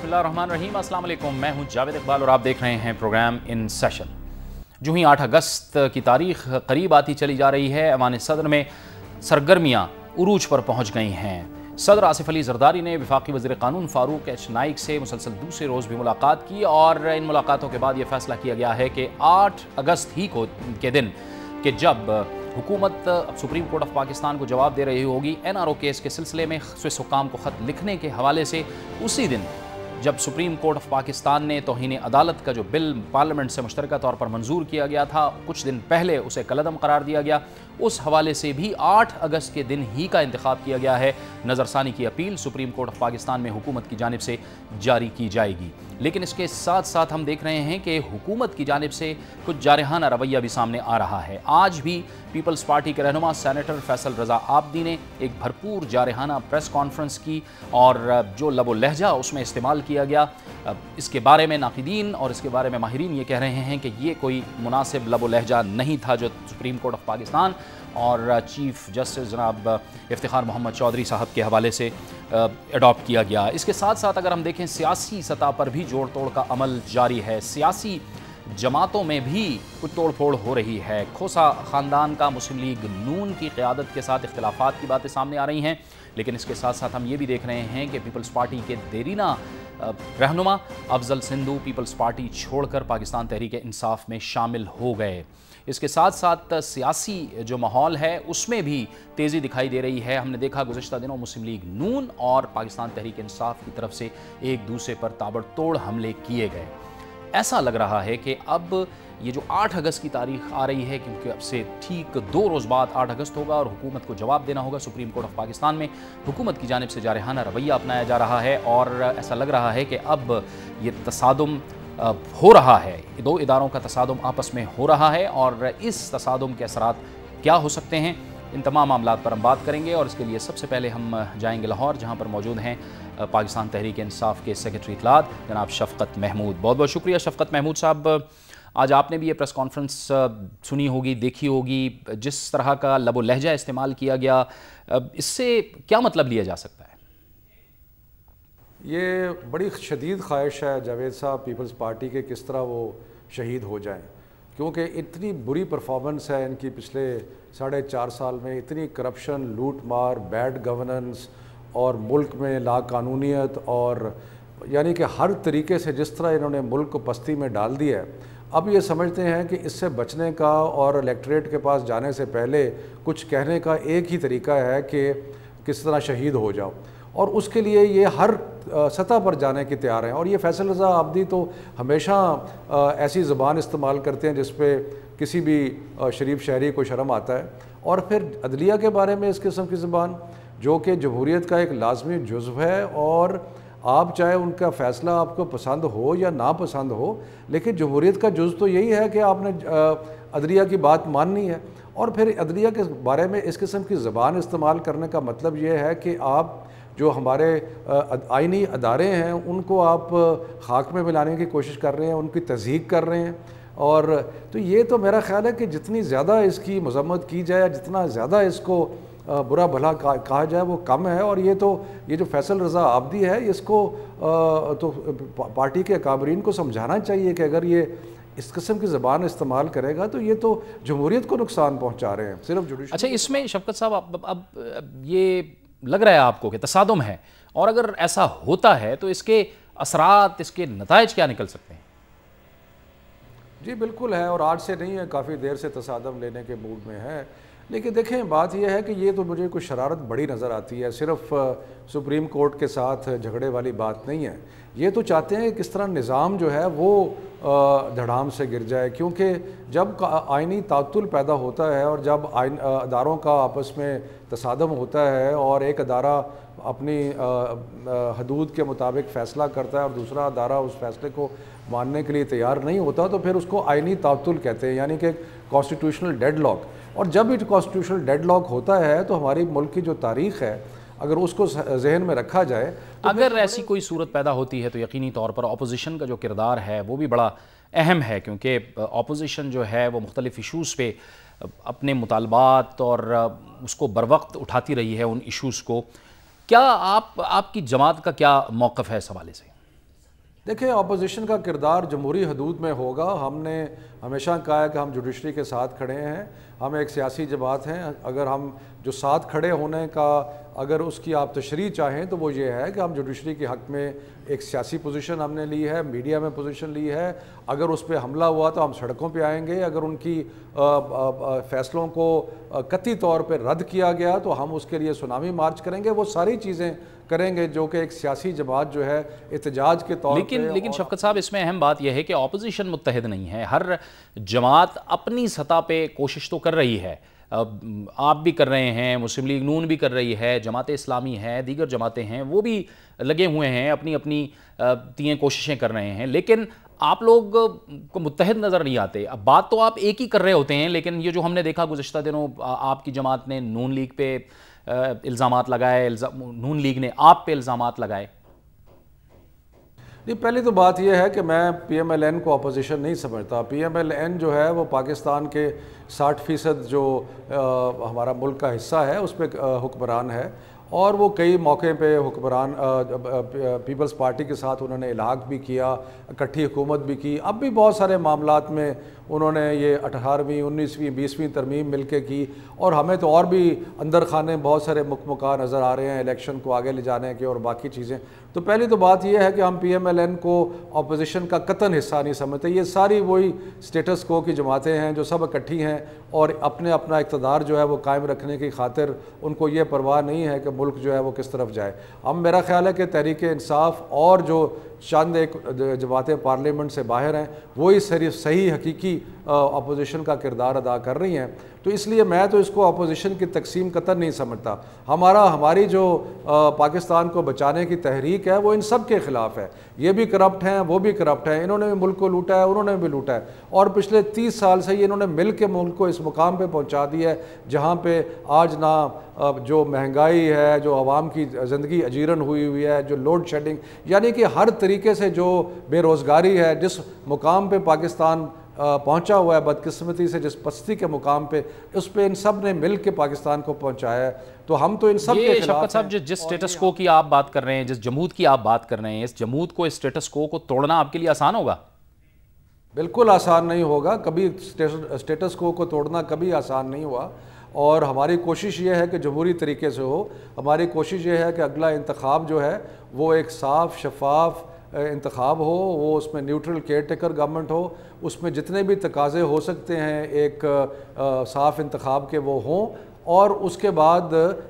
बिस्मिल्लाहिर्रहमानिर्रहीम, अस्सलाम वालेकुम। मैं हूं जावेद इकबाल और आप देख रहे हैं प्रोग्राम इन सेशन। जो ही 8 अगस्त की तारीख करीब आती चली जा रही है, ऐवान सदर में सरगर्मियाँ उरूज पर पहुँच गई हैं। सदर आसिफ अली जरदारी ने वफाकी वज़ीर क़ानून फ़ारूक एच नाइक से मुसलसल दूसरे रोज़ भी मुलाकात की और इन मुलाकातों के बाद ये फ़ैसला किया गया है कि 8 अगस्त ही के दिन कि जब हुकूमत सुप्रीम कोर्ट ऑफ पाकिस्तान को जवाब दे रही होगी NRO केस के सिलसिले में स्विस हुक्काम को ख़त लिखने के हवाले से, उसी दिन जब सुप्रीम कोर्ट ऑफ पाकिस्तान ने तौहीन अदालत का जो बिल पार्लियामेंट से मुश्तरका तौर पर मंजूर किया गया था, कुछ दिन पहले उसे कलअदम करार दिया गया, उस हवाले से भी 8 अगस्त के दिन ही का इंतखाब किया गया है। नज़रसानी की appeal supreme court of Pakistan में हुकूमत की जानिब से जारी की जाएगी। लेकिन इसके साथ साथ हम देख रहे हैं कि हुकूमत की जानिब से कुछ जारहाना रवैया भी सामने आ रहा है। आज भी पीपल्स पार्टी के रहनुमा सेनेटर फैसल रज़ा आबदी ने एक भरपूर जारहाना प्रेस कॉन्फ्रेंस की और जो लबो लहजा उसमें इस्तेमाल किया गया, इसके बारे में नाक़िदीन और इसके बारे में माहिरीन ये कह रहे हैं कि ये कोई मुनासिब लबो लहजा नहीं था जो सुप्रीम कोर्ट ऑफ पाकिस्तान और चीफ जस्टिस जनाब इफ्तिखार मोहम्मद चौधरी साहब के हवाले से अडॉप्ट किया गया। इसके साथ साथ अगर हम देखें, सियासी सतह पर भी जोड़ तोड़ का अमल जारी है। सियासी जमातों में भी कुछ तोड़ फोड़ हो रही है। खोसा ख़ानदान का मुस्लिम लीग नून की क़यादत के साथ इख्तिलाफ़ात की बातें सामने आ रही हैं। लेकिन इसके साथ साथ हम ये भी देख रहे हैं कि पीपल्स पार्टी के देरीना रहनुमा अफजल सिंधु पीपल्स पार्टी छोड़कर पाकिस्तान तहरीक इंसाफ में शामिल हो गए। इसके साथ साथ सियासी जो माहौल है उसमें भी तेज़ी दिखाई दे रही है। हमने देखा गुज़श्ता दिनों मुस्लिम लीग नून और पाकिस्तान तहरीक इंसाफ की तरफ से एक दूसरे पर ताबड़तोड़ हमले किए गए। ऐसा लग रहा है कि अब ये जो 8 अगस्त की तारीख आ रही है, क्योंकि अब से ठीक 2 रोज़ बाद 8 अगस्त होगा और हुकूमत को जवाब देना होगा सुप्रीम कोर्ट ऑफ पाकिस्तान में, हुकूमत की जानिब से जारहाना रवैया अपनाया जा रहा है और ऐसा लग रहा है कि अब ये तसादुम हो रहा है, 2 इदारों का तसादुम आपस में हो रहा है और इस तसादुम के असरात क्या हो सकते हैं, इन तमाम मामलात पर हम बात करेंगे। और इसके लिए सबसे पहले हम जाएंगे लाहौर, जहां पर मौजूद हैं पाकिस्तान तहरीक इंसाफ के सेक्रेटरी इत्तलात जनाब शफ़क़त महमूद। बहुत बहुत शुक्रिया शफ़क़त महमूद साहब। आज आपने भी ये प्रेस कॉन्फ्रेंस सुनी होगी, देखी होगी, जिस तरह का लबो लहजा इस्तेमाल किया गया, इससे क्या मतलब लिया जा सकता है? ये बड़ी शदीद ख्वाहिश है जावेद साहब पीपल्स पार्टी के किस तरह वो शहीद हो जाएं, क्योंकि इतनी बुरी परफॉर्मेंस है इनकी पिछले 4.5 साल में। इतनी करप्शन, लूट मार, बैड गवर्नेंस और मुल्क में लाकानूनियत और यानी कि हर तरीके से जिस तरह इन्होंने मुल्क को पस्ती में डाल दिया है। अब ये समझते हैं कि इससे बचने का और इलेक्टोरेट के पास जाने से पहले कुछ कहने का एक ही तरीका है कि किस तरह शहीद हो जाओ, और उसके लिए ये हर सतह पर जाने की तैयार हैं। और ये फैसल रज़ा आबदी तो हमेशा ऐसी ज़बान इस्तेमाल करते हैं जिस पे किसी भी शरीफ शहरी को शर्म आता है। और फिर अदलिया के बारे में इस किस्म की ज़बान, जो कि जमहूरियत का एक लाजमी जुज़्व है, और आप चाहे उनका फ़ैसला आपको पसंद हो या ना पसंद हो, लेकिन जमहूरियत का जुज़्व तो यही है कि आपने अदलिया की बात माननी है। और फिर अदलिया के बारे में इस किस्म की ज़बान इस्तेमाल करने का मतलब ये है कि आप जो हमारे आइनी अदारे हैं उनको आप खाक में मिलाने की कोशिश कर रहे हैं, उनकी तज़हीक कर रहे हैं। और तो ये तो मेरा ख़्याल है कि जितनी ज़्यादा इसकी मज़म्मत की जाए, जितना ज़्यादा इसको बुरा भला कहा जाए वो कम है। और ये जो फैसल रज़ा आबदी है, इसको तो पार्टी के अकाबरीन को समझाना चाहिए कि अगर ये इस किस्म की ज़बान इस्तेमाल करेगा तो ये तो जमहूरियत को नुकसान पहुँचा रहे हैं सिर्फ जुडिशरी। अच्छा, इसमें शफ़क़त साहब अब ये लग रहा है आपको कि तसादुम है, और अगर ऐसा होता है तो इसके असरात, इसके नताइज क्या निकल सकते हैं? जी बिल्कुल है, और आज से नहीं है, काफ़ी देर से तसादुम लेने के मूड में है। लेकिन देखें, बात यह है कि ये तो मुझे कुछ शरारत बड़ी नज़र आती है, सिर्फ सुप्रीम कोर्ट के साथ झगड़े वाली बात नहीं है। ये तो चाहते हैं कि किस तरह निज़ाम जो है वो धड़ाम से गिर जाए, क्योंकि जब आइनी तातुल पैदा होता है और जब अदारों का आपस में तसादम होता है और एक अदारा अपनी हदूद के मुताबिक फ़ैसला करता है और दूसरा अदारा उस फैसले को मानने के लिए तैयार नहीं होता, तो फिर उसको आइनी तातुल कहते हैं, यानी कि कॉन्स्टिट्यूशनल डेडलॉक। और जब भी कॉन्स्टिट्यूशनल डेडलॉक होता है तो हमारी मुल्क की जो तारीख़ है, अगर उसको जहन में रखा जाए तो अगर ऐसी कोई सूरत पैदा होती है तो यकीनी तौर पर अपोजिशन का जो किरदार है वो भी बड़ा अहम है, क्योंकि अपोजिशन जो है वो मुख्तलिफ इशूज़ पे अपने मुतालबात और उसको बरवक्त उठाती रही है उन इशूज़ को। क्या आपकी जमात का क्या मौक़िफ़ है इस हवाले से? देखिए, अपोजिशन का किरदार जमहूरी हदूद में होगा। हमने हमेशा कहा है कि हम जुडिशरी के साथ खड़े हैं, हम एक सियासी जमात हैं। अगर हम जो साथ खड़े होने का अगर उसकी आप तशरीह चाहें तो वो ये है कि हम जुडिशरी के हक़ में एक सियासी पोजीशन हमने ली है, मीडिया में पोजीशन ली है। अगर उस पर हमला हुआ तो हम सड़कों पे आएंगे। अगर उनकी फ़ैसलों को कतई तौर पे रद्द किया गया तो हम उसके लिए सुनामी मार्च करेंगे। वो सारी चीज़ें करेंगे जो कि एक सियासी जमात जो है एहतजाज के तौर पे। लेकिन शफकत साहब, इसमें अहम बात यह है कि ऑपोजिशन मुत्तहिद नहीं है। हर जमात अपनी सतह पे कोशिश तो कर रही है, आप भी कर रहे हैं, मुस्लिम लीग नून भी कर रही है, जमात इस्लामी है, दीगर जमातें हैं, वो भी लगे हुए हैं, अपनी अपनी तीन कोशिशें कर रहे हैं। लेकिन आप लोग को मुत्तहिद नज़र नहीं आते। अब बात तो आप एक ही कर रहे होते हैं, लेकिन ये जो हमने देखा गुज़श्ता दिनों, आपकी जमात ने नून लीग पे इल्ज़ामात लगाए, नून लीग ने आप पे इल्ज़ामात लगाए। नहीं, पहली तो बात यह है कि मैं PMLN को अपोजिशन नहीं समझता। PMLN जो है वो पाकिस्तान के 60% जो हमारा मुल्क का हिस्सा है उस पर हुक्मरान है, और वो कई मौके पे हुक्मरान पीपल्स पार्टी के साथ उन्होंने इलाक़ भी किया, इकट्ठी हुकूमत भी की। अब भी बहुत सारे मामलात में उन्होंने ये 18वीं 19वीं 20वीं तरमीम मिल के की, और हमें तो और भी अंदर खाने बहुत सारे मुकमका नज़र आ रहे हैं इलेक्शन को आगे ले जाने के और बाकी चीज़ें। तो पहली तो बात यह है कि हम PMLN को अपोजिशन का कतन हिस्सा नहीं समझते। ये सारी वही स्टेटस को की जमातें हैं जो सब इकट्ठी हैं और अपने अपना इक़्तिदार जो है वो कायम रखने की खातिर उनको ये परवाह नहीं है कि मुल्क जो है वो किस तरफ जाए। अब मेरा ख्याल है कि तहरीक इंसाफ और जो चंद एक जमातें पार्लियामेंट से बाहर हैं वही सही हकीकी अपोजिशन का किरदार अदा कर रही हैं। तो इसलिए मैं तो इसको अपोजिशन की तकसीम कतन नहीं समझता। हमारी जो पाकिस्तान को बचाने की तहरीक है वो इन सब के ख़िलाफ़ है। ये भी करप्ट हैं, वो भी करप्ट हैं, इन्होंने भी मुल्क को लूटा है, उन्होंने भी लूटा है, और पिछले 30 साल से ये इन्होंने मिल के मुल्क को इस मुकाम पे पहुंचा दिया है जहाँ पे आज ना जो महंगाई है, जो आवाम की ज़िंदगी अजीरन हुई है, जो लोड शेडिंग, यानी कि हर तरीके से जो बेरोज़गारी है, जिस मुकाम पे पाकिस्तान पहुंचा हुआ है बदकिस्मती से, जिस पस्ती के मुकाम पे, उस पे इन सब ने मिल के पाकिस्तान को पहुंचाया है। तो हम तो इन सब के खिलाफ हैं। साहब, जिस स्टेटस को की आप बात कर रहे हैं, जिस जमूत की आप बात कर रहे हैं, इस जमूत को, इस स्टेटस को तोड़ना आपके लिए आसान होगा? बिल्कुल आसान नहीं होगा। कभी स्टेटस को तोड़ना कभी आसान नहीं हुआ, और हमारी कोशिश ये है कि जमहूरी तरीके से हो। हमारी कोशिश ये है कि अगला इंतखाब जो है वो एक साफ़ शफाफ इंतखाब हो, वो उसमें न्यूट्रल केयर टेकर गवर्नमेंट हो, उसमें जितने भी तकाज़े हो सकते हैं एक साफ़ इंतखाब के वो हों, और उसके बाद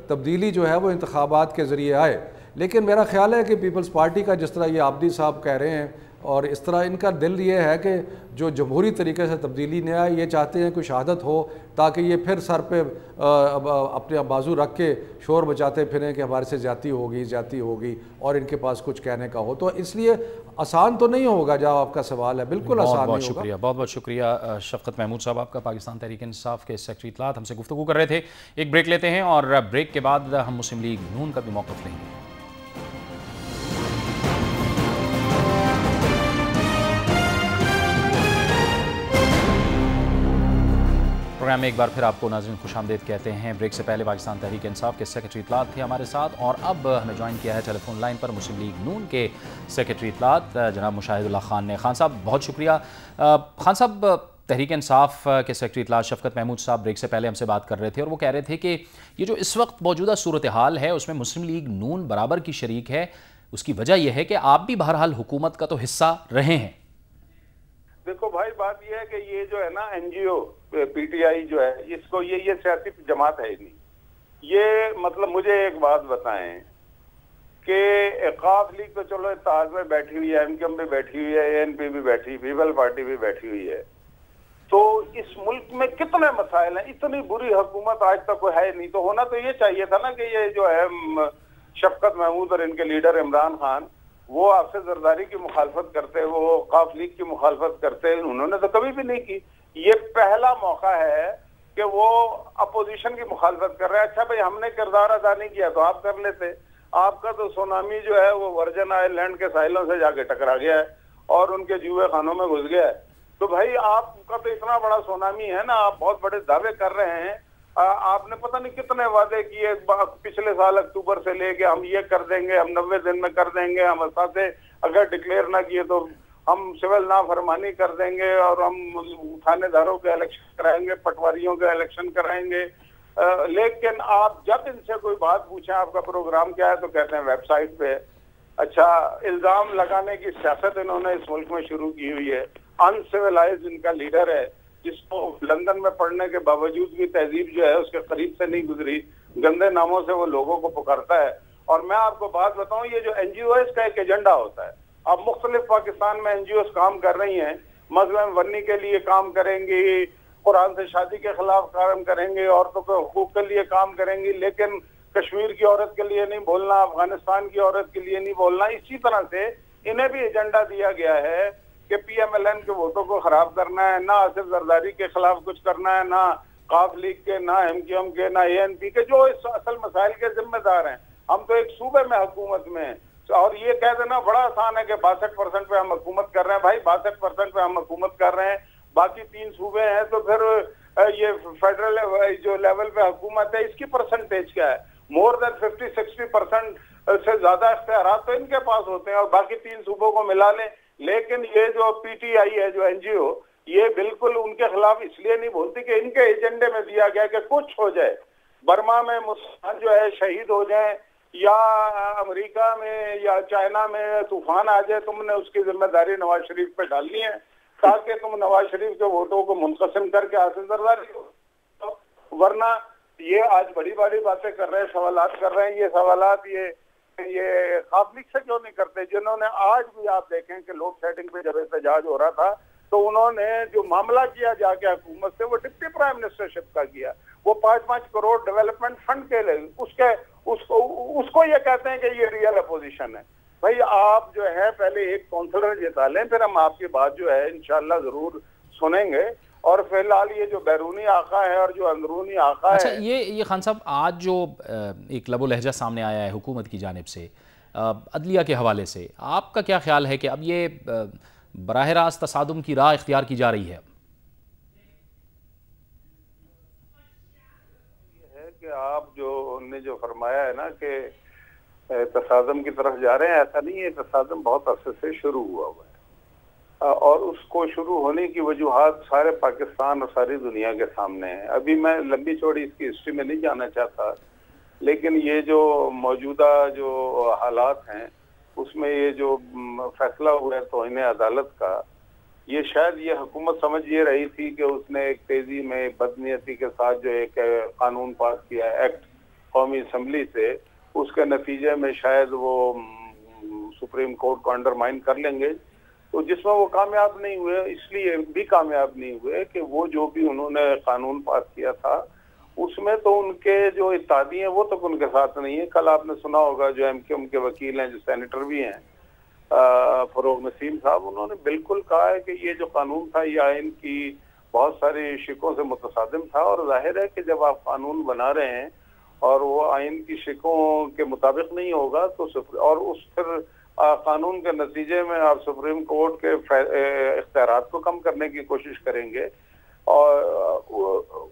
तब्दीली जो है वो इंतखाबात के ज़रिए आए। लेकिन मेरा ख्याल है कि पीपल्स पार्टी का, जिस तरह ये आबदी साहब कह रहे हैं, और इस तरह इनका दिल ये है कि जो जमहूरी तरीके से तब्दीली नहीं आए, ये चाहते हैं कोई शहादत हो ताकि ये फिर सर पे अपने बाजू रख के शोर बचाते फिरें कि हमारे से ज़्यादती होगी और इनके पास कुछ कहने का हो। तो इसलिए आसान तो नहीं होगा, जब आपका सवाल है, बिल्कुल आसान नहीं होगा। शुक्रिया, बहुत बहुत शुक्रिया शफकत महमूद साहब आपका, पाकिस्तान तहरीक इंसाफ के सेक्रेटरी इत्तलात हमसे गुफ्तगू कर रहे थे। एक ब्रेक लेते हैं और ब्रेक के बाद हम मुस्लिम लीग नून का भी मौक़िफ़ लेंगे। प्रोग्राम में एक बार फिर आपको नाज़रीन खुशामदीद कहते हैं। ब्रेक से पहले पाकिस्तान तहरीक इंसाफ के सेक्रेटरी इत्तलात थे हमारे साथ, और अब हमें ज्वाइन किया है टेलीफोन लाइन पर मुस्लिम लीग नून के सेक्रेटरी इत्तलात जनाब मुशाहिदुल्लाह खान ने। खान साहब, बहुत शुक्रिया। खान साहब, तहरीक इंसाफ के सेक्रेटरी इत्तलात शफकत महमूद साहब ब्रेक से पहले हमसे बात कर रहे थे, और वो कह रहे थे कि ये जो इस वक्त मौजूदा सूरत हाल है उसमें मुस्लिम लीग नून बराबर की शरीक है। उसकी वजह यह है कि आप भी बहरहाल हुकूमत का तो हिस्सा रहे हैं। देखो भाई, बात यह है कि ये जो है ना NGO PTI जो है, इसको ये सियासी जमात है ही नहीं। ये मतलब मुझे एक बात बताएं कि काफ लीग तो चलो इत्तेहाद में बैठी हुई है, MKM भी बैठी हुई है, ANP भी बैठी, पीपल पार्टी भी बैठी हुई है, तो इस मुल्क में कितने मसाइल हैं। इतनी बुरी हुकूमत आज तक कोई है नहीं। तो होना तो ये चाहिए था ना कि ये जो है शफकत महमूद और इनके लीडर इमरान खान, वो आपसे जरदारी की मुखालफत करते, वो काफ लीग की मुखालफत करते, उन्होंने तो कभी भी नहीं की। ये पहला मौका है कि वो अपोजिशन की मुखालफत कर रहे हैं। अच्छा भाई, हमने किरदार अदा नहीं किया तो आप कर लेते। आपका तो सुनामी जो है वो वर्जन आइलैंड के साहिलों से जाके टकरा गया है और उनके जुए खानों में घुस गया है। तो भाई, आपका तो इतना बड़ा सुनामी है ना, आप बहुत बड़े दावे कर रहे हैं, आपने पता नहीं कितने वादे किए पिछले साल अक्टूबर से लेके, हम ये कर देंगे, हम 90 दिन में कर देंगे, हम असाते अगर डिक्लेयर ना किए तो हम सिविल नाफरमानी कर देंगे और हम थानेदारों के इलेक्शन कराएंगे, पटवारियों के इलेक्शन कराएंगे। लेकिन आप जब इनसे कोई बात पूछें आपका प्रोग्राम क्या है तो कहते हैं वेबसाइट पे। अच्छा, इल्जाम लगाने की सियासत इन्होंने इस मुल्क में शुरू की हुई है। अनसिविलाइज इनका लीडर है, जिसको लंदन में पढ़ने के बावजूद भी तहजीब जो है उसके करीब से नहीं गुजरी, गंदे नामों से वो लोगों को पुकारता है। और मैं आपको बात बताऊं, ये जो एनजीओ का एक एजेंडा होता है। अब मुख्तलिफ पाकिस्तान में एनजीओ काम कर रही हैं, मजलूम वन्नी के लिए काम करेंगी, कुरान से शादी के खिलाफ काम करेंगे, औरतों के हुकूक के लिए काम करेंगी, लेकिन कश्मीर की औरत के लिए नहीं बोलना, अफगानिस्तान की औरत के लिए नहीं बोलना। इसी तरह से इन्हें भी एजेंडा दिया गया है कि PMLN के वोटों को खराब करना है, ना आसिफ जरदारी के खिलाफ कुछ करना है, ना काफ लीग के, ना MQM के, ना ANP के, जो इस असल मसाइल के जिम्मेदार हैं। हम तो एक सूबे में हुकूमत में हैं और ये कह देना बड़ा आसान है कि 62% पे हम हुकूमत कर रहे हैं। भाई 62% पे हम हुकूमत कर रहे हैं, बाकी 3 सूबे हैं, तो फिर ये फेडरल जो लेवल पे हुकूमत है इसकी परसेंटेज क्या है? मोर देन 50-60% से ज्यादा इख्तियारात तो इनके पास होते हैं और बाकी 3 सूबों को मिला लें। लेकिन ये जो PTI है, जो NGO, ये बिल्कुल उनके खिलाफ इसलिए नहीं बोलती कि इनके एजेंडे में दिया गया कि कुछ हो जाए, बर्मा में मुसलमान जो है शहीद हो जाए या अमेरिका में या चाइना में तूफान आ जाए, तुमने उसकी जिम्मेदारी नवाज शरीफ पे डालनी है ताकि तुम नवाज शरीफ के वोटों को मुनकसिम करके आसिफ जरदारी हो। वरना ये आज बड़ी बड़ी बातें कर रहे हैं, सवालात कर रहे हैं। ये सवालात ये खास लीग से क्यों नहीं करते, जिन्होंने आज भी आप देखें कि लोड शेडिंग पे जब एहतजाज हो रहा था तो उन्होंने जो मामला किया जाके हुकूमत से, वो डिप्टी प्राइम मिनिस्टरशिप का किया। वो 5-5 करोड़ डेवलपमेंट फंड के लिए उसको ये कहते हैं कि ये रियल अपोजिशन है। भाई आप जो है पहले एक काउंसलर जिता लें, फिर हम आपकी बात जो है इंशाल्लाह जरूर सुनेंगे। और फिलहाल ये जो बैरूनी आका है और जो अंदरूनी आका अच्छा, है। ये खान साहब, आज जो एक लबो लहजा सामने आया है हुकूमत की जानिब से अदलिया के हवाले से, आपका क्या ख्याल है कि अब ये बराह रास्त तसादुम की राह इख्तियार की जा रही है? कि आप जो फरमाया है ना कि तसादम की तरफ जा रहे हैं, ऐसा नहीं है। तसादम बहुत अरसे से शुरू हुआ है और उसको शुरू होने की वजूहात सारे पाकिस्तान और सारी दुनिया के सामने है। अभी मैं लंबी चौड़ी इसकी हिस्ट्री में नहीं जाना चाहता, लेकिन ये जो मौजूदा जो हालात हैं उसमें ये जो फैसला हुआ है तौहीन अदालत का, ये शायद ये हुकूमत समझ ये रही थी कि उसने एक तेजी में बदनीयती के साथ जो एक कानून पास किया एक्ट कौमी असम्बली से, उसके नतीजे में शायद वो सुप्रीम कोर्ट को अंडरमाइन कर लेंगे। तो जिसमें वो कामयाब नहीं हुए, इसलिए भी कामयाब नहीं हुए कि वो जो भी उन्होंने कानून पास किया था उसमें तो उनके जो इत्तादी हैं वो तो उनके साथ नहीं है। कल आपने सुना होगा जो MQM के वकील हैं, जो सेनेटर भी हैं, फरोग नसीम साहब, उन्होंने बिल्कुल कहा है कि ये जो कानून था ये आइन की बहुत सारी शिकों से मुतसादिम था। और जाहिर है कि जब आप कानून बना रहे हैं और वो आइन की शिकों के मुताबिक नहीं होगा तो और उस फिर कानून के नतीजे में आप सुप्रीम कोर्ट के इख्तियारात को कम करने की कोशिश करेंगे और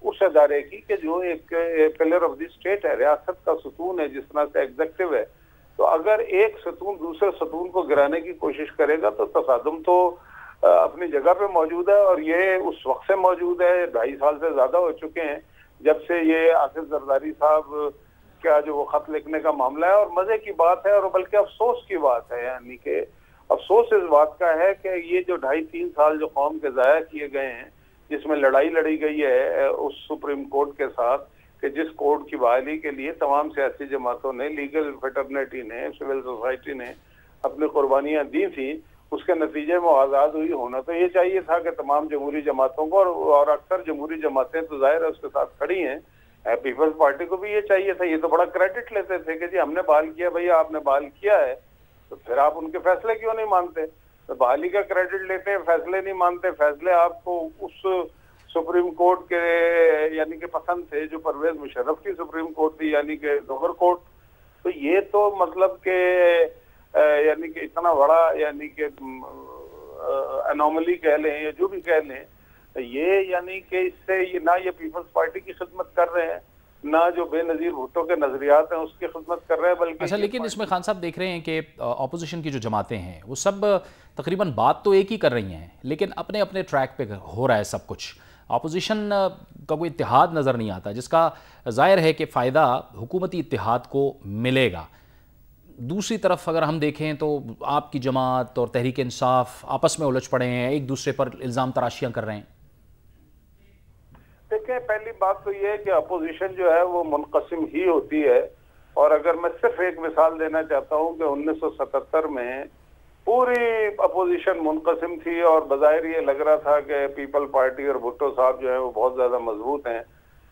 उस अदारे की कि जो एक पिलर ऑफ द स्टेट है, रियासत का सतून है, जिस तरह से एग्जेक्टिव है, तो अगर एक सतून दूसरे सतून को गिराने की कोशिश करेगा तो तसादुम तो अपनी जगह पे मौजूद है। और ये उस वक्त से मौजूद है, 2.5 साल से ज्यादा हो चुके हैं जब से ये आसिफ जरदारी साहब क्या जो वो खत लिखने का मामला है। और मजे की बात है और बल्कि अफसोस की बात है, यानी कि अफसोस इस बात का है कि ये जो 2.5-3 साल जो कौम के ज़ाया किए गए हैं, जिसमें लड़ाई लड़ी गई है उस सुप्रीम कोर्ट के साथ कि जिस कोर्ट की बहाली के लिए तमाम सियासी जमातों ने, लीगल फेटर्निटी ने, सिविल सोसाइटी ने अपनी कुर्बानियां दी थी, उसके नतीजे में आज़ाद हुई। होना तो ये चाहिए था कि तमाम जमहूरी जमातों को, और अक्सर जमहूरी जमातें तो जाहिर है उसके साथ खड़ी हैं, पीपल्स पार्टी को भी ये चाहिए था। ये तो बड़ा क्रेडिट लेते थे कि जी हमने बहाल किया, भैया आपने बहाल किया है तो फिर आप उनके फैसले क्यों नहीं मानते? तो बहाली का क्रेडिट लेते हैं, फैसले नहीं मानते। फैसले आपको उस सुप्रीम कोर्ट के यानी कि पसंद थे जो परवेज मुशर्रफ की सुप्रीम कोर्ट थी, यानी कि दोहर कोर्ट। तो ये तो मतलब के यानी कि इतना बड़ा यानी कि एनोमली कह लें या जो भी कह लें, ये यानी कि इससे ये ना ये पीपल्स पार्टी की खिदमत कर रहे हैं, ना जो बेनजीर भुट्टो के नजरियात हैं उसकी खिदमत कर रहे हैं, बल्कि अच्छा, लेकिन इसमें खान साहब देख रहे हैं कि ऑपोजिशन की जो जमातें हैं वो सब तकरीबन बात तो एक ही कर रही हैं, लेकिन अपने अपने ट्रैक पे हो रहा है सब कुछ। ऑपोजिशन का कोई इत्तेहाद नज़र नहीं आता, जिसका ज़ाहिर है कि फ़ायदा हुकूमती इत्तेहाद को मिलेगा। दूसरी तरफ अगर हम देखें तो आपकी जमात और तहरीक इंसाफ आपस में उलझ पड़े हैं, एक दूसरे पर इल्ज़ाम तराशियाँ कर रहे हैं। देखिए, पहली बात तो ये है कि अपोजिशन जो है वो मुनक़सिम ही होती है, और अगर मैं सिर्फ एक मिसाल देना चाहता हूँ कि 1977 में पूरी अपोजिशन मुनक़सिम थी और बज़ाहिर ये लग रहा था कि पीपल पार्टी और भुट्टो साहब जो है वो बहुत ज़्यादा मजबूत हैं,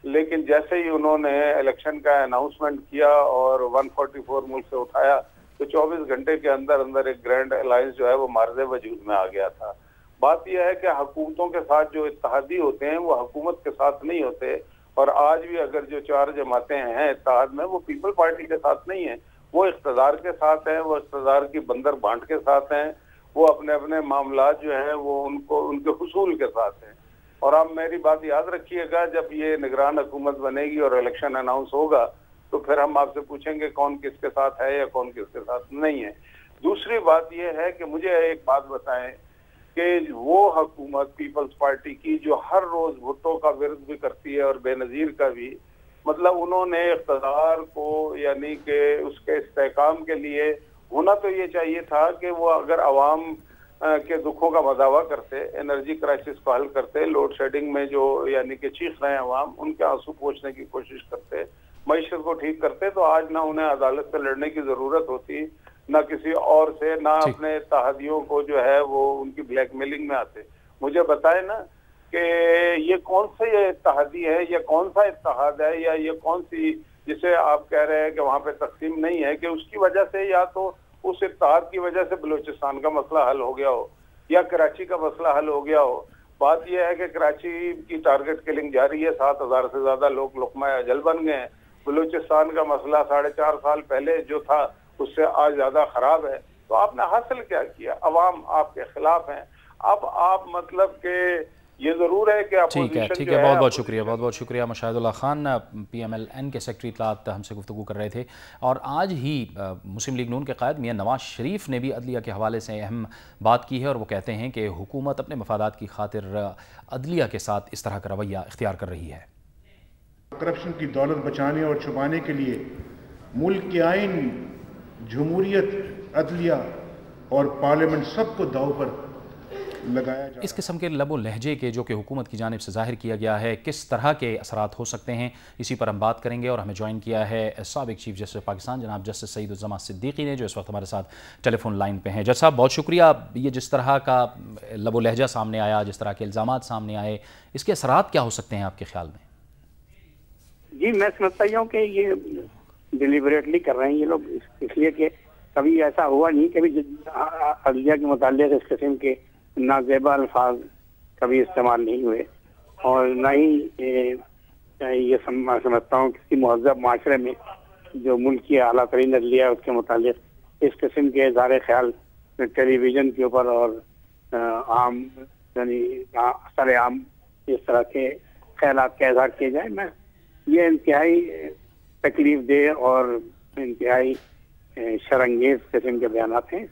लेकिन जैसे ही उन्होंने इलेक्शन का अनाउंसमेंट किया और 144 मुल्क से उठाया तो 24 घंटे के अंदर अंदर एक ग्रैंड अलायंस जो है वो मार्ज़े वजूद में आ गया था। बात यह है कि हुकूमतों के साथ जो इत्तेहादी होते हैं वो हुकूमत के साथ नहीं होते, और आज भी अगर जो 4 जमातें हैं इत्तेहाद में वो पीपल पार्टी के साथ नहीं है, वो इख्तिदार के साथ हैं, वो इख्तिदार की बंदर बांट के साथ हैं, वो अपने अपने मामलात जो है वो उनको उनके हुसूल के साथ हैं। और आप मेरी बात याद रखिएगा, जब ये निगरान हुकूमत बनेगी और इलेक्शन अनाउंस होगा तो फिर हम आपसे पूछेंगे कौन किसके साथ है या कौन किसके साथ नहीं है। दूसरी बात यह है कि मुझे एक बात बताएं कि वो हुकूमत पीपल्स पार्टी की जो हर रोज भुट्टो का विरोध भी करती है और बेनजीर का भी, मतलब उन्होंने इख्तिदार को यानी कि उसके इस्तेहकाम के लिए होना तो ये चाहिए था कि वो अगर अवाम के दुखों का मदावा करते, एनर्जी क्राइसिस को हल करते, लोड शेडिंग में जो यानी कि चीख रहे हैं अवाम उनके आंसू पोंछने की कोशिश करते, मईशत को ठीक करते, तो आज ना उन्हें अदालत से लड़ने की जरूरत होती, ना किसी और से, ना अपने इत्तेहादियों को जो है वो उनकी ब्लैकमेलिंग में आते। मुझे बताए ना कि ये कौन सा ये इत्तेहादी है, ये कौन सा इत्तेहाद है, या ये कौन सी जिसे आप कह रहे हैं कि वहां पे तकसीम नहीं है, कि उसकी वजह से या तो उस इत्तेहाद की वजह से बलूचिस्तान का मसला हल हो गया हो या कराची का मसला हल हो गया हो। बात यह है कि कराची की टारगेट किलिंग जारी है, 7000 से ज्यादा लोग लुक़मा अजल बन गए हैं। बलूचिस्तान का मसला 4.5 साल पहले जो था उससे आज ज्यादा खराब है। तो आपने हासिल क्या किया? अवाम आपके खिलाफ हैं। अब आप मतलब के ये जरूर है कि ठीक है, बहुत बहुत शुक्रिया, बहुत बहुत शुक्रिया। मुशाहिदुल्लाह खान PMLN के सेक्रेटरी इत्तलात हमसे गुफ्तगू कर रहे थे। और आज ही मुस्लिम लीग नून के क़ायद मियां नवाज शरीफ ने भी अदलिया के हवाले से अहम बात की है, और वो कहते हैं कि हुकूमत अपने मफादात की खातिर अदलिया के साथ इस तरह का रवैया इख्तियार कर रही है। करप्शन की दौलत बचाने और छुपाने के लिए मुल्क के आइन, जमहूरियत, अदलिया और पार्लियामेंट सबको दाव पर लगाया जा। इस किस्म के लबो लहजे के जो कि हुकूमत की जानिब से ज़ाहिर किया गया है, किस तरह के असरात हो सकते हैं, इसी पर हम बात करेंगे। और हमें ज्वाइन किया है साबिक चीफ जस्टिस पाकिस्तान जनाब जस्टिस सईदुज़्ज़मा सिद्दीकी ने, जो इस वक्त हमारे साथ टेलीफोन लाइन पे हैं। जज साहब, बहुत शुक्रिया। ये जिस तरह का लबो लहजा सामने आया, जिस तरह के इल्ज़ामात सामने आए, इसके असरात क्या हो सकते हैं आपके ख्याल में? जी, मैं समझता हूँ कि ये डिलिबरेटली कर रहे हैं ये लोग, इसलिए कि कभी ऐसा हुआ नहीं, कभी अदलिया के मुताल्लिक़ इस किस्म के नाज़ेबा अल्फाज कभी इस्तेमाल नहीं हुए, और न ही ये समझता हूँ किसी महज़ब माशरे में जो मुल्क की आला तरीन अदलिया है उसके मुताल्लिक़ इस किस्म के इज़हार ख्याल टेलीविज़न के ऊपर और आम यानी सरे आम इस तरह के ख्यालात का इज़हार किए जाए। मैं ये इंतहाई तकलीफ दे और इंतहाई शर्मंगेज किस्म के बयानात हैं,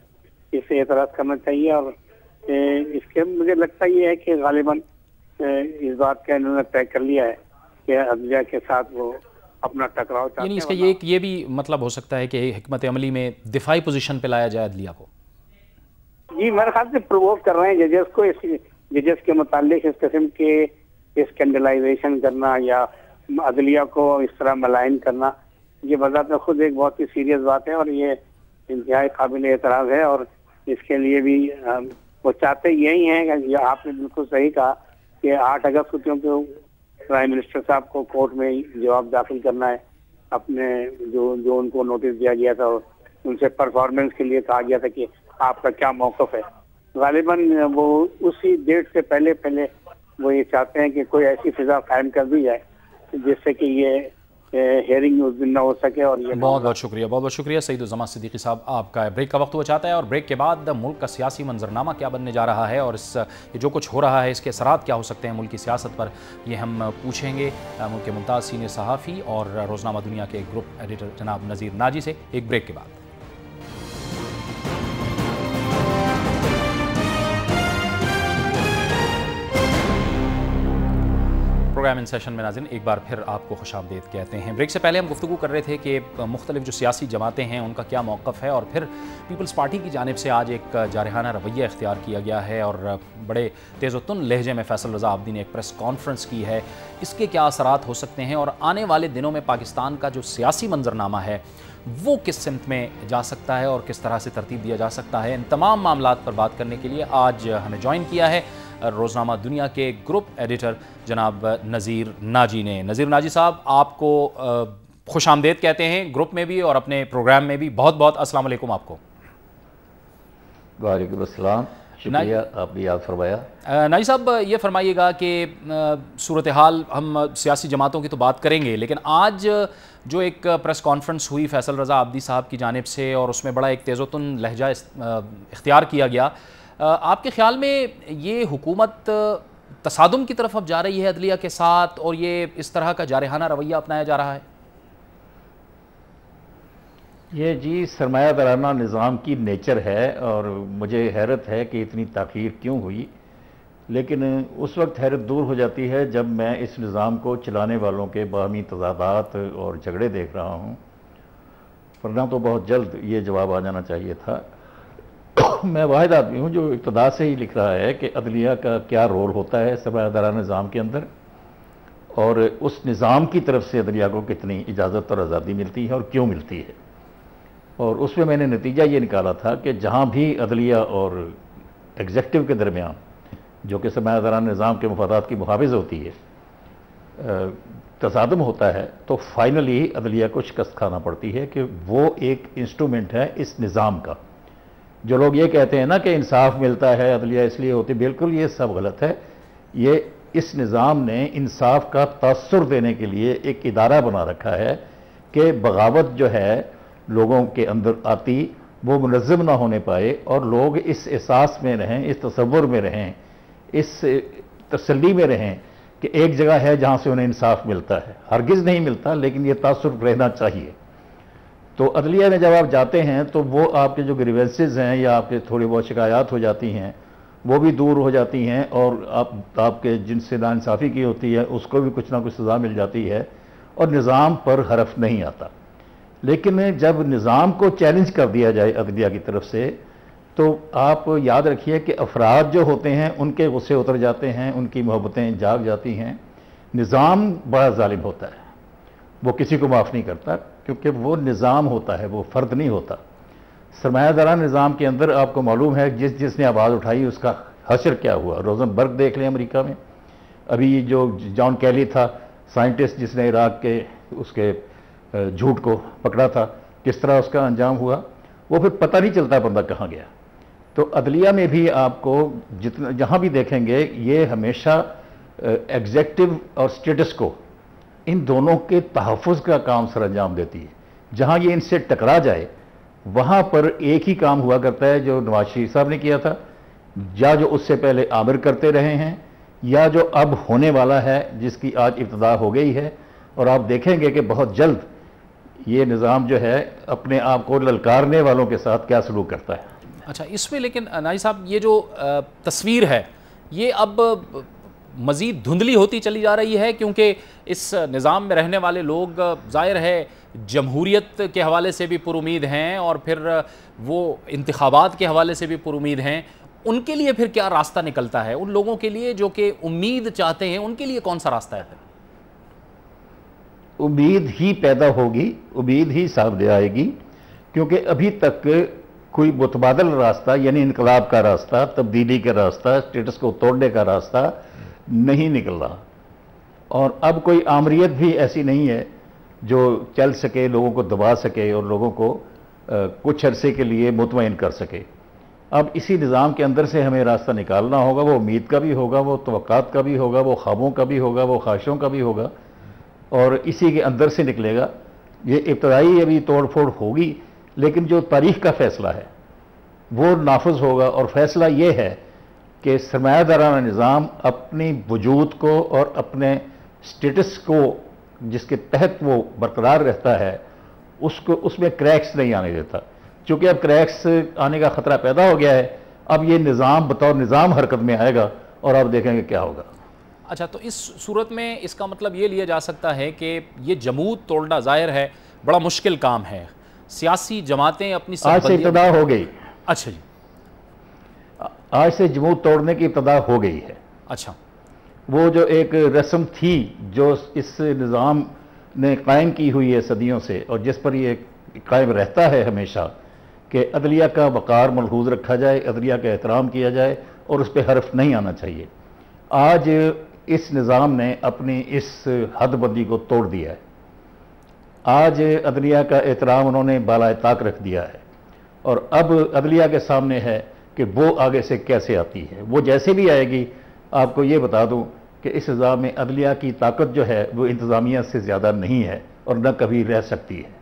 इससे एतराज़ करना चाहिए। और इसके मुझे लगता ये है कि गालिबन इस बात का इन्होंने तय कर लिया है कि अदलिया के साथ वो अपना टकराव चाहते हैं। यानी इसका ये भी मतलब हो सकता है कि हिकमत अमली में दिफाई पोजीशन पे लाया जाए अदलिया को। जी, मेरे ख्याल से प्रोवोक कर रहे हैं जजेस को, जजेस के मुताल्लिक इस किस्म के स्कैंडलाइजेशन करना या अदलिया को इस तरह मलाइन करना, ये बजात में खुद एक बहुत ही सीरियस बात है और ये इंतहाई काबिल एतराज़ है। और इसके लिए भी वो चाहते यही हैं कि आपने बिल्कुल सही कहा कि 8 अगस्त को क्योंकि प्राइम मिनिस्टर साहब को कोर्ट में जवाब दाखिल करना है, अपने जो उनको नोटिस दिया गया था उनसे परफॉर्मेंस के लिए कहा गया था कि आपका क्या मौक़िफ़ है। गालिबन वो उसी डेट से पहले वो ये चाहते हैं कि कोई ऐसी फिजा कायम कर दी जाए जिससे कि ये हेयरिंग उस दिन ना हो सके। और ये बहुत बहुत शुक्रिया सईदुज़्ज़मान सिद्दीकी साहब आपका। ब्रेक का वक्त हुआ चाहता है और ब्रेक के बाद मुल्क का सियासी मंजरनामा क्या बनने जा रहा है और ये जो कुछ हो रहा है इसके असरात क्या हो सकते हैं मुल्क की सियासत पर, ये हम पूछेंगे मुल्क के मुमताज़ सीनियर सहाफ़ी और रोज़नामा दुनिया के ग्रुप एडिटर जनाब नज़ीर नाजी से एक ब्रेक के बाद। प्रोग्राम इन सेशन में नाज़रीन एक बार फिर आपको खुशामदीद कहते हैं। ब्रेक से पहले हम गुफ्तगू कर रहे थे कि मुख्तलिफ जो सियासी जमातें हैं उनका क्या मौक़िफ़ है और फिर पीपल्स पार्टी की जानिब से आज एक जारहाना रवैया इख्तियार किया गया है और बड़े तेज़ोतुन लहजे में फैसल रज़ा आब्दी ने एक प्रेस कॉन्फ्रेंस की है। इसके क्या असरात हो सकते हैं और आने वाले दिनों में पाकिस्तान का जो सियासी मंजरनामा है वो किस सिमत में जा सकता है और किस तरह से तरतीब दिया जा सकता है, इन तमाम मामलात पर बात करने के लिए आज हमें ज्वाइन किया है रोज़नामा दुनिया के ग्रुप एडिटर जनाब नज़ीर नाजी ने। नज़ीर नाजी साहब, आपको खुशामदीद कहते हैं ग्रुप में भी और अपने प्रोग्राम में भी। बहुत बहुत अस्सलाम वालेकुम आपको। वालेकुम अस्सलाम, शुक्रिया, आप भी याद फरमाया। नाजी साहब, ये फरमाइएगा कि सूरत हाल, हम सियासी जमातों की तो बात करेंगे लेकिन आज जो एक प्रेस कॉन्फ्रेंस हुई फैसल रज़ा आब्दी साहब की जानिब से और उसमें बड़ा एक तेज़ोतुन लहजा इख्तियार किया गया, आपके ख़्याल में ये हुकूमत तसादुम की तरफ अब जा रही है अदलिया के साथ और ये इस तरह का जारहाना रवैया अपनाया जा रहा है? ये जी सरमायादाराना निज़ाम की नेचर है और मुझे हैरत है कि इतनी ताख़ीर क्यों हुई, लेकिन उस वक्त हैरत दूर हो जाती है जब मैं इस निज़ाम को चलाने वालों के बाहमी तज़ादात और झगड़े देख रहा हूँ, वरना तो बहुत जल्द ये जवाब आ जाना चाहिए था। मैं वाहिद आदमी हूँ जो इब्तदा से ही लिख रहा है कि अदलिया का क्या रोल होता है सरमायादाराना निज़ाम के अंदर और उस निज़ाम की तरफ से अदलिया को कितनी इजाज़त और आज़ादी मिलती है और क्यों मिलती है। और उसमें मैंने नतीजा ये निकाला था कि जहाँ भी अदलिया और एग्जेक्टिव के दरमियान, जो कि सरमायादाराना निज़ाम के मफादात की मुहाफ़िज़ होती है, तसादम होता है तो फाइनली अदलिया को शिकस्त खाना पड़ती है कि वो एक इंस्ट्रूमेंट है इस निज़ाम का। जो लोग ये कहते हैं ना कि इंसाफ मिलता है अदलिया इसलिए होती, बिल्कुल ये सब गलत है। ये इस निज़ाम ने इंसाफ का तासुर देने के लिए एक इदारा बना रखा है कि बगावत जो है लोगों के अंदर आती वो मुनज़्ज़म ना होने पाए और लोग इस एहसास में रहें, इस तसव्वुर में रहें, इस तसल्ली में रहें कि एक जगह है जहाँ से उन्हें इंसाफ मिलता है। हरगिज़ नहीं मिलता लेकिन ये तासुर रहना चाहिए। तो अदलिया में जब आप जाते हैं तो वो आपके जो ग्रीवेंसेस हैं या आपके थोड़ी बहुत शिकायत हो जाती हैं वो भी दूर हो जाती हैं और आपके जिनसे नाइंसाफ़ी की होती है उसको भी कुछ ना कुछ सज़ा मिल जाती है और निज़ाम पर हरफ नहीं आता। लेकिन जब निज़ाम को चैलेंज कर दिया जाए अदलिया की तरफ से तो आप याद रखिए कि अफराद जो होते हैं उनके गुस्से उतर जाते हैं, उनकी मोहब्बतें जाग जाती हैं। निज़ाम बड़ा जालिम होता है, वो किसी को माफ़ नहीं करता क्योंकि वो निज़ाम होता है, वो फ़र्द नहीं होता। सरमायादाराना निज़ाम के अंदर आपको मालूम है जिसने आवाज़ उठाई उसका हशर क्या हुआ। रोज़नबर्ग देख लें अमेरिका में, अभी जो जॉन कैली था साइंटिस्ट जिसने इराक के उसके झूठ को पकड़ा था, किस तरह उसका अंजाम हुआ, वो फिर पता नहीं चलता बंदा कहाँ गया। तो अदलिया में भी आपको जितना जहाँ भी देखेंगे ये हमेशा एग्जेक्टिव और स्टेटस को, इन दोनों के तहफ़्फ़ुज़ का काम सर अंजाम देती है। जहाँ ये इनसे टकरा जाए वहाँ पर एक ही काम हुआ करता है जो नवाज शरीफ साहब ने किया था, या जो उससे पहले आमिर करते रहे हैं, या जो अब होने वाला है जिसकी आज इब्तिदा हो गई है। और आप देखेंगे कि बहुत जल्द ये निज़ाम जो है अपने आप को ललकारने वालों के साथ क्या सलूक करता है। अच्छा, इसमें लेकिन नाजी साहब ये जो तस्वीर है ये अब मज़ीद धुंधली होती चली जा रही है क्योंकि इस निज़ाम में रहने वाले लोग ज़ाहिर है जमहूरियत के हवाले से भी पुरुमीद हैं और फिर वो इंतखाबात के हवाले से भी पुरुमीद हैं। उनके लिए फिर क्या रास्ता निकलता है? उन लोगों के लिए जो कि उम्मीद चाहते हैं उनके लिए कौन सा रास्ता है फिर? उम्मीद ही पैदा होगी, उम्मीद ही सामने आएगी, क्योंकि अभी तक कोई मुतबादल रास्ता यानी इनकलाब का रास्ता, तब्दीली का रास्ता, स्टेटस को तोड़ने का रास्ता नहीं निकल रहा। और अब कोई आमरीत भी ऐसी नहीं है जो चल सके, लोगों को दबा सके और लोगों को कुछ अरसे के लिए मुतमईन कर सके। अब इसी निज़ाम के अंदर से हमें रास्ता निकालना होगा। वो उम्मीद का भी होगा, वो तवक्कात का भी होगा, वो ख्वाबों का भी होगा, वो ख्वाहिशों का भी होगा। और इसी के अंदर से निकलेगा। ये इब्तदाई अभी तोड़ फोड़ होगी, लेकिन जो तारीख का फैसला है वो नाफज होगा, और फैसला ये है कि सरमायादाराना निज़ाम अपनी वजूद को और अपने स्टेटस को जिसके तहत वो बरकरार रहता है उसको, उसमें क्रैक्स नहीं आने देता। चूँकि अब क्रैक्स आने का ख़तरा पैदा हो गया है, अब ये निज़ाम बतौर निज़ाम हरकत में आएगा और अब देखेंगे क्या होगा। अच्छा, तो इस सूरत में इसका मतलब ये लिया जा सकता है कि ये जमूत तोड़ना ज़ाहिर है बड़ा मुश्किल काम है। सियासी जमातें अपनी आज से इब्तदा हो गई। अच्छा जी, आज से जमूत तोड़ने की इब्तदा हो गई है। अच्छा, वो जो एक रस्म थी जो इस निज़ाम ने कायम की हुई है सदियों से, और जिस पर ये कायम रहता है हमेशा, कि अदलिया का वक़ार मलहूज़ रखा जाए, अदलिया का एहतराम किया जाए और उस पर हर्फ नहीं आना चाहिए। आज इस निज़ाम ने अपनी इस हदबंदी को तोड़ दिया है। आज अदलिया का एहतराम उन्होंने बालाए ताक रख दिया है, और अब अदलिया के सामने है कि वो आगे से कैसे आती है। वो जैसे भी आएगी, आपको ये बता दूं कि इस निज़ाम में अदलिया की ताकत जो है वो इंतज़ामिया से ज़्यादा नहीं है और न कभी रह सकती है।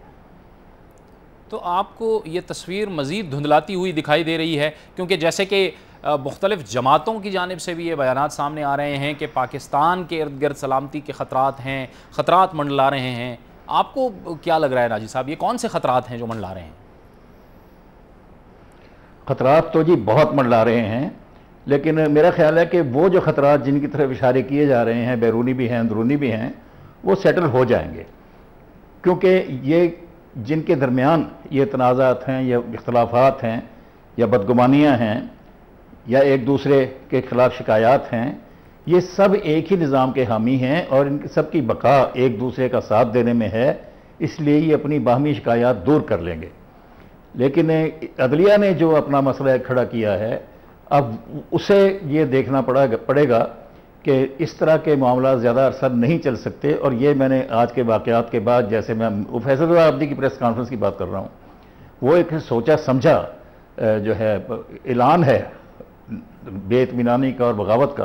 तो आपको ये तस्वीर मज़ीद धुंधलाती हुई दिखाई दे रही है, क्योंकि जैसे कि मुख्तलिफ़ जमातों की जानिब से भी ये बयानात सामने आ रहे हैं कि पाकिस्तान के इर्द गिर्द सलामती के ख़तरात हैं, ख़तरात मंडला रहे हैं। आपको क्या लग रहा है नाजी साहब, ये कौन से ख़तरात हैं जो मंडला रहे हैं? ख़तरात तो जी बहुत मंडला रहे हैं, लेकिन मेरा ख्याल है कि वो जो ख़तरात जिनकी तरफ इशारे किए जा रहे हैं, बैरूनी भी हैं अंदरूनी भी हैं, वो सेटल हो जाएंगे। क्योंकि ये जिनके दरमियान ये तनाज़ात हैं या इख्तलाफात हैं या बदगुमानियाँ हैं या एक दूसरे के ख़िलाफ़ शिकायत हैं, ये सब एक ही निज़ाम के हामी हैं और इन सब की बका एक दूसरे का साथ देने में है, इसलिए ये अपनी बाहमी शिकायत दूर कर लेंगे। लेकिन अदलिया ने जो अपना मसला खड़ा किया है, अब उसे ये देखना पड़ेगा कि इस तरह के मामला ज़्यादा अरसा नहीं चल सकते। और ये मैंने आज के वाक़यात के बाद, जैसे मैं फैसल आबदी की प्रेस कॉन्फ्रेंस की बात कर रहा हूँ, वो एक सोचा समझा जो है ऐलान है बेइत्मीनानी का और बगावत का,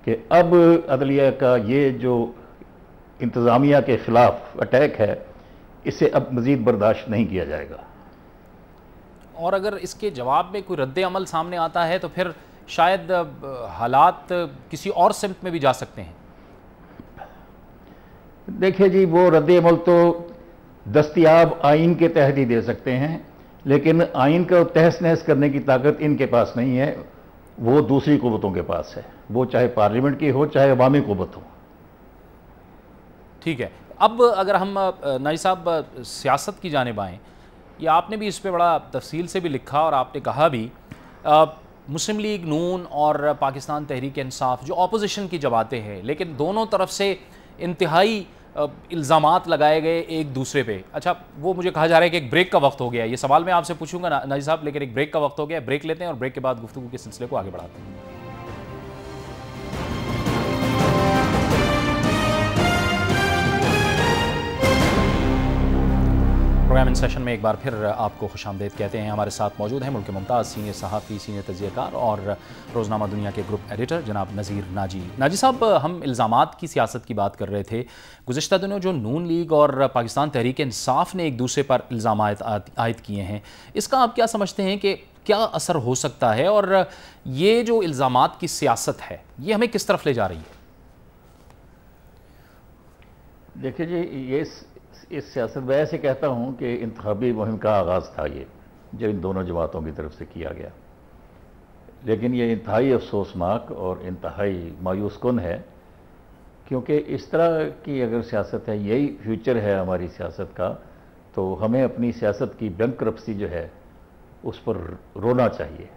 कि अब अदलिया का ये जो इंतज़ामिया के ख़िलाफ़ अटैक है, इसे अब मज़ीद बर्दाश्त नहीं किया जाएगा। और अगर इसके जवाब में कोई रद्द अमल सामने आता है तो फिर शायद हालात किसी और सिमत में भी जा सकते हैं। देखिए जी, वो रद्द अमल तो दस्तयाब आइन के तहत ही दे सकते हैं, लेकिन आइन का तहस नहस करने की ताकत इनके पास नहीं है, वो दूसरी कुव्वतों के पास है, वो चाहे पार्लियामेंट की हो चाहे अवामी कुव्वत हो। ठीक है, अब अगर हम नाजी साहब सियासत की जानिब आएँ, या आपने भी इस पर बड़ा तफसील से भी लिखा और आपने कहा भी, मुस्लिम लीग नून और पाकिस्तान तहरीक इंसाफ जो अपोजिशन की जमातें हैं, लेकिन दोनों तरफ से इंतहाई इल्ज़ामात लगाए गए एक दूसरे पे। अच्छा, वो मुझे कहा जा रहा है कि एक ब्रेक का वक्त हो गया है। ये सवाल मैं आपसे पूछूंगा नाजी साहब, लेकिन एक ब्रेक का वक्त हो गया, ब्रेक लेते हैं और ब्रेक के बाद गुफ्तगू के सिलसिले को आगे बढ़ाते हैं। प्रोग्राम इन सेशन में एक बार फिर आपको खुशामदीद कहते हैं। हमारे साथ मौजूद हैं मुल्क के मुमताज़ सीनियर सहाफ़ी, सीनियर तजियाकार और रोज़नामा दुनिया के ग्रुप एडिटर जनाब नज़ीर नाजी। नाजी साहब, हम इल्ज़ामात की सियासत की बात कर रहे थे। गुज़िश्ता दिनों जो नून लीग और पाकिस्तान तहरीक इंसाफ ने एक दूसरे पर इल्ज़ामात आयद किए हैं, इसका आप क्या समझते हैं कि क्या असर हो सकता है, और ये जो इल्ज़ामात की सियासत है ये हमें किस तरफ ले जा रही है? देखिए जी, ये इस सियासत मैं ऐसे कहता हूँ कि इंतखाबी मुहिम का आगाज़ था ये, जो इन दोनों जमातों की तरफ से किया गया, लेकिन ये इंतहाई अफसोसनाक और इंतहाई मायूस कुन है, क्योंकि इस तरह की अगर सियासत है, यही फ्यूचर है हमारी सियासत का, तो हमें अपनी सियासत की बैंकरप्सी जो है उस पर रोना चाहिए।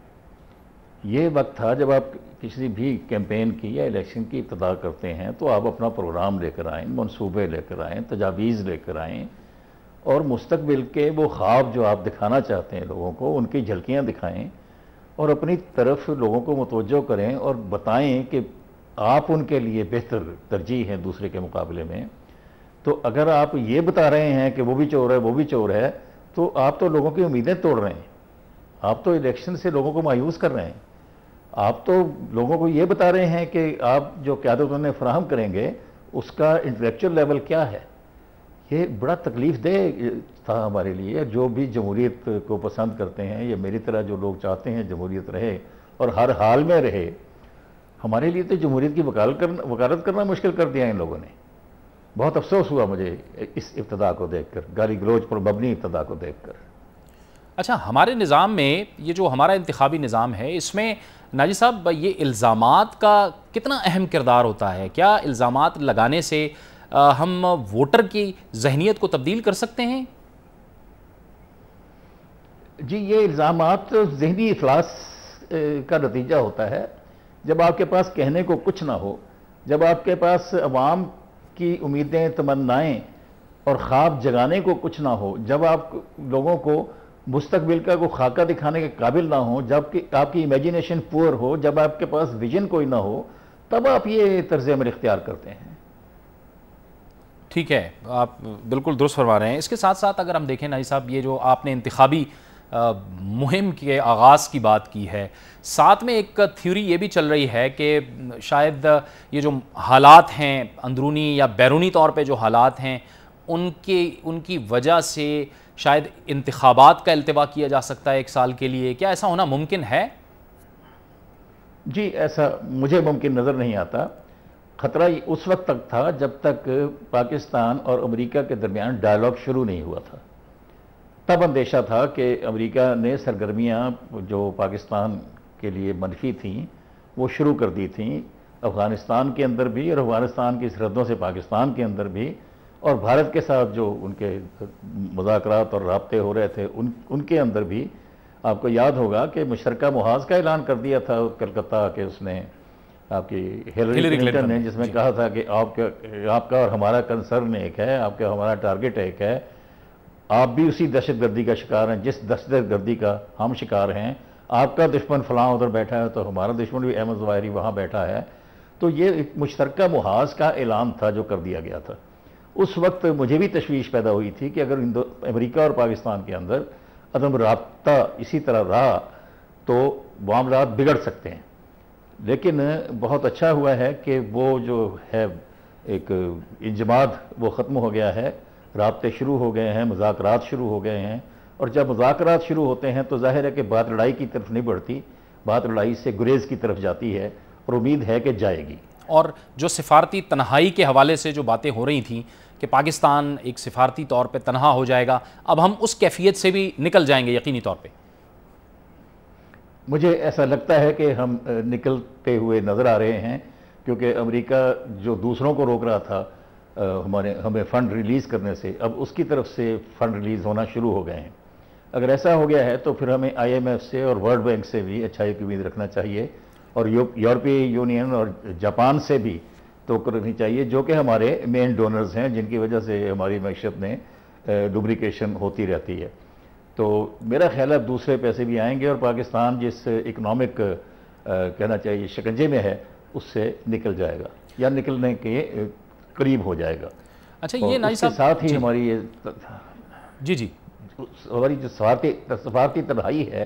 ये वक्त था जब आप किसी भी कैंपेन की या इलेक्शन की इब्तिदा करते हैं तो आप अपना प्रोग्राम लेकर आएँ, मंसूबे लेकर आएँ, तजावीज़ लेकर आएँ, और मुस्तकबिल के वो ख्वाब जो आप दिखाना चाहते हैं लोगों को, उनकी झलकियाँ दिखाएँ और अपनी तरफ लोगों को मुतवज्जो करें और बताएं कि आप उनके लिए बेहतर तरजीह हैं दूसरे के मुकाबले में। तो अगर आप ये बता रहे हैं कि वो भी चोर है वो भी चोर है, तो आप तो लोगों की उम्मीदें तोड़ रहे हैं, आप तो इलेक्शन से लोगों को मायूस कर रहे हैं। आप तो लोगों को ये बता रहे हैं कि आप जो क़यादत उन्हें फराहम करेंगे उसका इंटेलेक्चुअल लेवल क्या है, ये बड़ा तकलीफ दे था हमारे लिए। जो भी जमहूरियत को पसंद करते हैं, या मेरी तरह जो लोग चाहते हैं जमहूरियत रहे और हर हाल में रहे, हमारे लिए तो जमहूरियत की वकालत करना मुश्किल कर दिया इन लोगों ने। बहुत अफसोस हुआ मुझे इस इब्तदा को देखकर, गाली गलोच पर मबनी इब्तदा को देखकर। अच्छा, हमारे निज़ाम में ये जो हमारा इंतखाबी निज़ाम है, इसमें नाजी साहब ये इल्ज़ामात का कितना अहम किरदार होता है? क्या इल्ज़ामात लगाने से हम वोटर की जहनीत को तब्दील कर सकते हैं? जी, ये इल्ज़ामात ज़हनी इफलास का नतीजा होता है। जब आपके पास कहने को कुछ ना हो, जब आपके पास अवाम की उम्मीदें, तमन्नाएं और ख्वाब जगाने को कुछ ना हो, जब आप लोगों को मुस्तकबिल का को खाका दिखाने के काबिल ना हो, जबकि आपकी इमेजिनेशन पुअर हो, जब आपके पास विजन कोई ना हो, तब आप ये तर्ज अमल इख्तियार करते हैं। ठीक है, आप बिल्कुल दुरुस्त फरमा रहे हैं। इसके साथ साथ अगर हम देखें नाजी साहब, ये जो आपने इंतखाबी मुहिम के आगाज़ की बात की है, साथ में एक थ्योरी ये भी चल रही है कि शायद ये जो हालात हैं अंदरूनी या बैरूनी तौर पे जो हालात हैं, उनकी वजह से शायद इंतखाबात का अल्तवा किया जा सकता है 1 साल के लिए। क्या ऐसा होना मुमकिन है? जी, ऐसा मुझे मुमकिन नज़र नहीं आता। ख़तरा उस वक्त तक था जब तक पाकिस्तान और अमेरिका के दरमियान डायलॉग शुरू नहीं हुआ था। तब अंदेशा था कि अमेरिका ने सरगर्मियाँ जो पाकिस्तान के लिए मनफी थीं वो शुरू कर दी थीं, अफ़गानिस्तान के अंदर भी और अफ़गानिस्तान की सरहदों से पाकिस्तान के अंदर भी, और भारत के साथ जो उनके मुज़ाकरात और राब्ते हो रहे थे उनके अंदर भी। आपको याद होगा कि मुशतरका मुहाज़ का ऐलान कर दिया था कलकत्ता के उसने आपकी हिलरी क्लिंटन ने, जिसमें कहा था कि आपका और हमारा कंसर्न एक है, आपका हमारा टारगेट एक है, आप भी उसी दहशतगर्दी का शिकार हैं जिस दहशतगर्दी का हम शिकार हैं। आपका दुश्मन फलां उधर बैठा है तो हमारा दुश्मन भी अहमद ज़वाहिरी वहाँ बैठा है। तो ये एक मुश्तरका मुहाज़ का ऐलान था जो कर दिया गया था। उस वक्त मुझे भी तशवीश पैदा हुई थी कि अगर अमेरिका और पाकिस्तान के अंदर अदम राब्ता इसी तरह रहा तो मामलात बिगड़ सकते हैं। लेकिन बहुत अच्छा हुआ है कि वो जो है एक इंजमाद वो ख़त्म हो गया है, राब्ते शुरू हो गए हैं, मुज़ाकरात शुरू हो गए हैं। और जब मुज़ाकरात शुरू होते हैं तो जाहिर है कि बात लड़ाई की तरफ नहीं बढ़ती, बात लड़ाई से गुरेज की तरफ जाती है, और उम्मीद है कि जाएगी। और जो सिफारती तन्हाई के हवाले से जो बातें हो रही थी कि पाकिस्तान एक सिफारती तौर पे तनहा हो जाएगा, अब हम उस कैफियत से भी निकल जाएंगे यकीनी तौर पे। मुझे ऐसा लगता है कि हम निकलते हुए नज़र आ रहे हैं, क्योंकि अमेरिका जो दूसरों को रोक रहा था हमें फ़ंड रिलीज़ करने से, अब उसकी तरफ से फ़ंड रिलीज़ होना शुरू हो गए हैं। अगर ऐसा हो गया है तो फिर हमें IMF से और वर्ल्ड बैंक से भी अच्छाई की उम्मीद रखना चाहिए, और यूरोपीय यूनियन और जापान से भी तो करनी चाहिए, जो कि हमारे मेन डोनर्स हैं, जिनकी वजह से हमारी मैशत में डुप्लिकेशन होती रहती है। तो मेरा ख्याल है दूसरे पैसे भी आएंगे और पाकिस्तान जिस इकनॉमिक कहना चाहिए शिकंजे में है उससे निकल जाएगा या निकलने के करीब हो जाएगा। अच्छा, ये नाजी साहब साथ ही हमारी ये जी हमारी जो सफारती तन्हाई है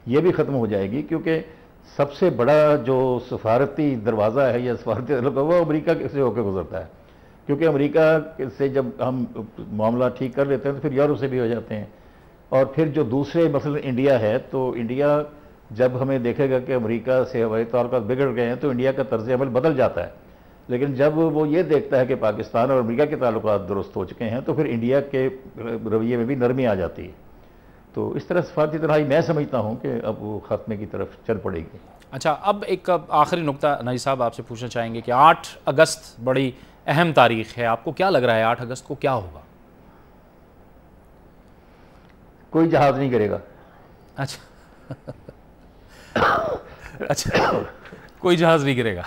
ये भी ख़त्म हो जाएगी, क्योंकि सबसे बड़ा जो सफारती दरवाज़ा है या सफारती वो अमेरिका से होकर गुजरता है। क्योंकि अमेरिका से जब हम मामला ठीक कर लेते हैं तो फिर यूरोप से भी हो जाते हैं, और फिर जो दूसरे मसलन इंडिया है, तो इंडिया जब हमें देखेगा कि अमेरिका से हमारे ताल्लुकात बिगड़ गए हैं तो इंडिया का तर्ज अमल बदल जाता है। लेकिन जब वो ये देखता है कि पाकिस्तान और अमेरिका के ताल्लुकात दुरुस्त हो चुके हैं तो फिर इंडिया के रवैये में भी नरमी आ जाती है। तो इस तरह सफारती तन्हाई मैं समझता हूँ कि अब वो खात्मे की तरफ चल पड़ेगी। अच्छा, अब एक आखिरी नुक्ता नाजी साहब आपसे पूछना चाहेंगे कि 8 अगस्त बड़ी अहम तारीख है, आपको क्या लग रहा है 8 अगस्त को क्या होगा? कोई जहाज नहीं करेगा। अच्छा अच्छा, कोई जहाज नहीं गिरेगा।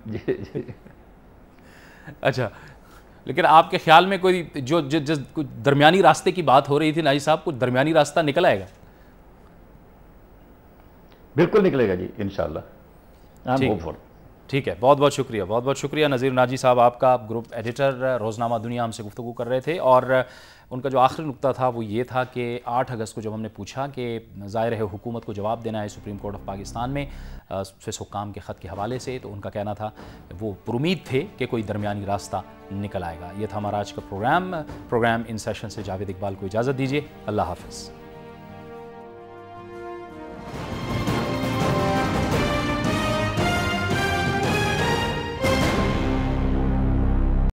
जी। अच्छा, लेकिन आपके ख्याल में कोई जो जिस कुछ दरमियानी रास्ते की बात हो रही थी नाजी साहब, कुछ दरमियानी रास्ता निकल आएगा? बिल्कुल निकलेगा जी, इंशाल्लाह। ठीक है, बहुत बहुत शुक्रिया, बहुत बहुत शुक्रिया नज़ीर नाजी साहब आपका। ग्रुप एडिटर रोज़नामा दुनिया हमसे गुफ्तगू कर रहे थे। और उनका जो आखिरी नुक्ता था वो ये था कि 8 अगस्त को जब हमने पूछा कि ज़ाहिर है हुकूमत को जवाब देना है सुप्रीम कोर्ट ऑफ पाकिस्तान में फेस हुक्काम के ख़त के हवाले से, तो उनका कहना था वो पुरुमीद थे कि कोई दरमियानी रास्ता निकल आएगा। ये था हमारा आज का प्रोग्राम इन सेशन से जावेद इकबाल को इजाज़त दीजिए। अल्लाह हाफ़िज़।